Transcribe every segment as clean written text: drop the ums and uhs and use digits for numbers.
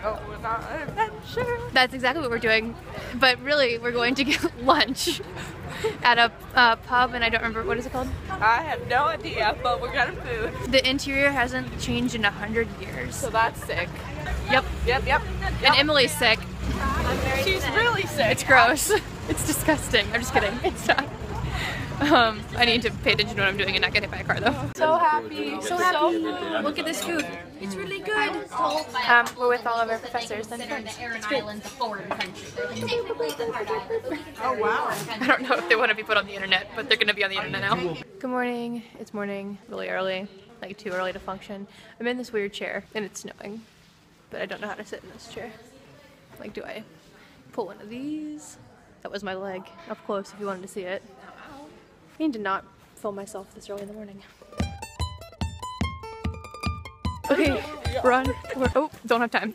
going on an adventure. That's exactly what we're doing. But really, we're going to get lunch at a pub, and I don't remember, what is it called? I have no idea, but we're getting food. The interior hasn't changed in 100 years. So that's sick. Yep. Yep. And Emily's sick. She's really sick. It's gross. It's disgusting. I'm just kidding. It's not. I need to pay attention to what I'm doing and not get hit by a car though. So happy. So happy. Look at this food. It's really good. We're with all of our professors and friends. It's great. Oh wow. I don't know if they want to be put on the internet, but they're going to be on the internet now. Good morning. It's morning. Really early. Like too early to function. I'm in this weird chair and it's snowing. But I don't know how to sit in this chair. Like, do I pull one of these? That was my leg. Up close if you wanted to see it. I need to not film myself this early in the morning. Okay, oh, don't have time.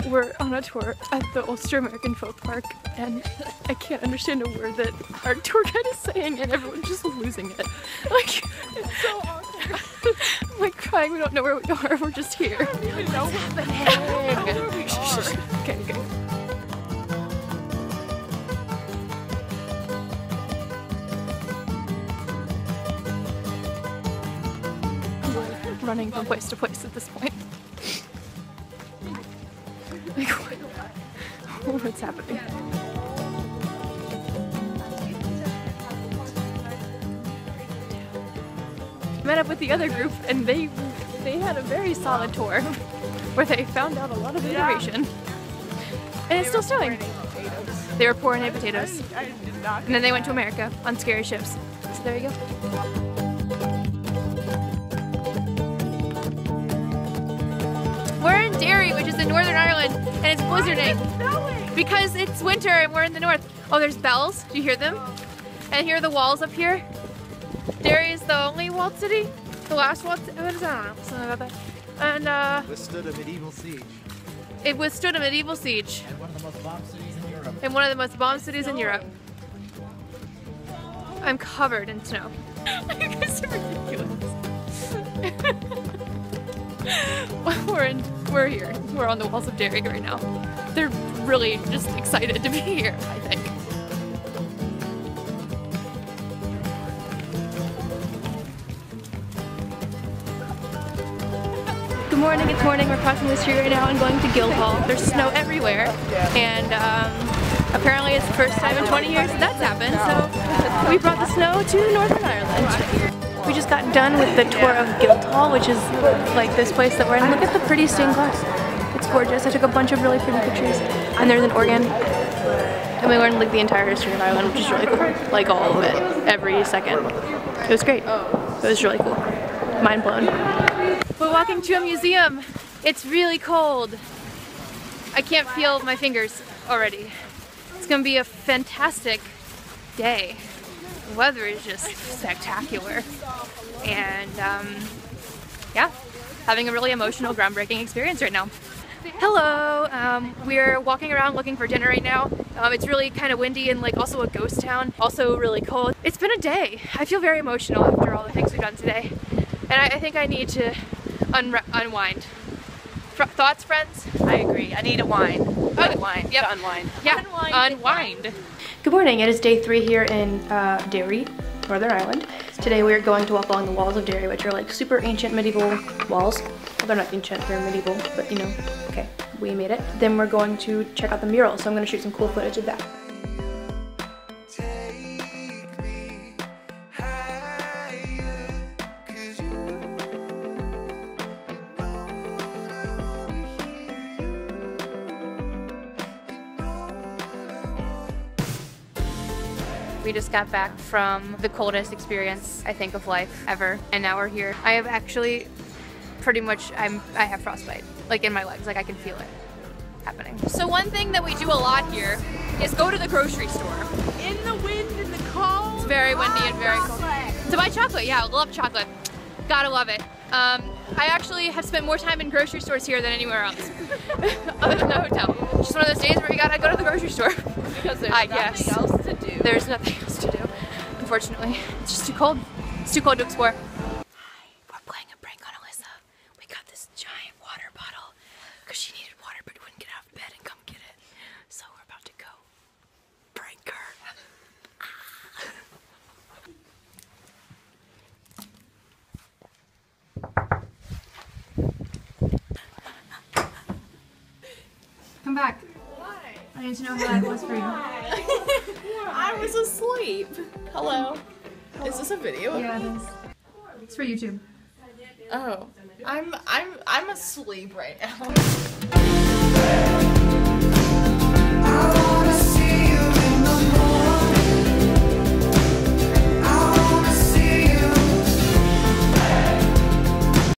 We're on a tour at the Ulster American Folk Park, and I can't understand a word that our tour guide is saying, and everyone's just losing it. Like, it's so awkward. I'm like crying, we don't know where we are, we're just here. I don't even know what's happening. Okay. Running from place to place at this point. Like, what's happening? Met up with the other group and they had a very solid tour where they found out a lot of information. And it's still snowing. They were poor and ate potatoes. And then they went to America on scary ships. So there you go. We're in Derry, which is in Northern Ireland, and it's blizzarding because it's winter and we're in the north. Oh, there's bells. Do you hear them? And here are the walls up here. Derry is the only walled city. The last walled city. What is that? I don't know. Something about that. And withstood a medieval siege. It withstood a medieval siege. And one of the most bombed cities in Europe. And one of the most bombed cities in Europe. I'm covered in snow. You guys are ridiculous. We're here. We're on the walls of Derry right now. They're really just excited to be here, I think. Good morning, it's morning. We're crossing the street right now and going to Guildhall. There's snow everywhere, and apparently it's the first time in 20 years that's happened, so we brought the snow to Northern Ireland. We just got done with the tour of Guildhall, which is like this place that we're in. Look at the pretty stained glass. It's gorgeous. I took a bunch of really pretty pictures. And there's an organ. And we learned like the entire history of Ireland, which is really cool. Like all of it, every second. It was great. It was really cool. Mind blown. We're walking to a museum. It's really cold. I can't feel my fingers already. It's gonna be a fantastic day. The weather is just spectacular, and yeah, having a really emotional, groundbreaking experience right now. Hello, we're walking around looking for dinner right now. It's really kind of windy and like also a ghost town, also really cold. It's been a day. I feel very emotional after all the things we've done today, and I think I need to unwind. Thoughts, friends? I agree. I need a wine. Wine. Yep. To unwind. Yeah. Unwind. Good morning. It is day 3 here in Derry, Northern Ireland. Today we are going to walk along the walls of Derry, which are like super ancient medieval walls. Well, they're not ancient, they're medieval, but you know, okay, we made it. Then we're going to check out the mural, so I'm going to shoot some cool footage of that. We just got back from the coldest experience, I think, of life ever, and now we're here. I have actually pretty much, I have frostbite, like in my legs, like I can feel it happening. So one thing that we do a lot here is go to the grocery store. In the wind, in the cold. It's very windy and very cold. To buy chocolate, yeah, I love chocolate. Gotta love it. I actually have spent more time in grocery stores here than anywhere else, other than the hotel. Just one of those days where you gotta go to the grocery store. Because there's nothing else to do. There's nothing else to do, unfortunately. It's just too cold. It's too cold to explore. Hi, we're playing a prank on Alyssa. We got this giant water bottle because she needed water but wouldn't get Come back. Why? I need to know how that was for you. I was asleep. Hello. Is this a video? Yeah, it is. It's for YouTube. Oh. I'm asleep right now.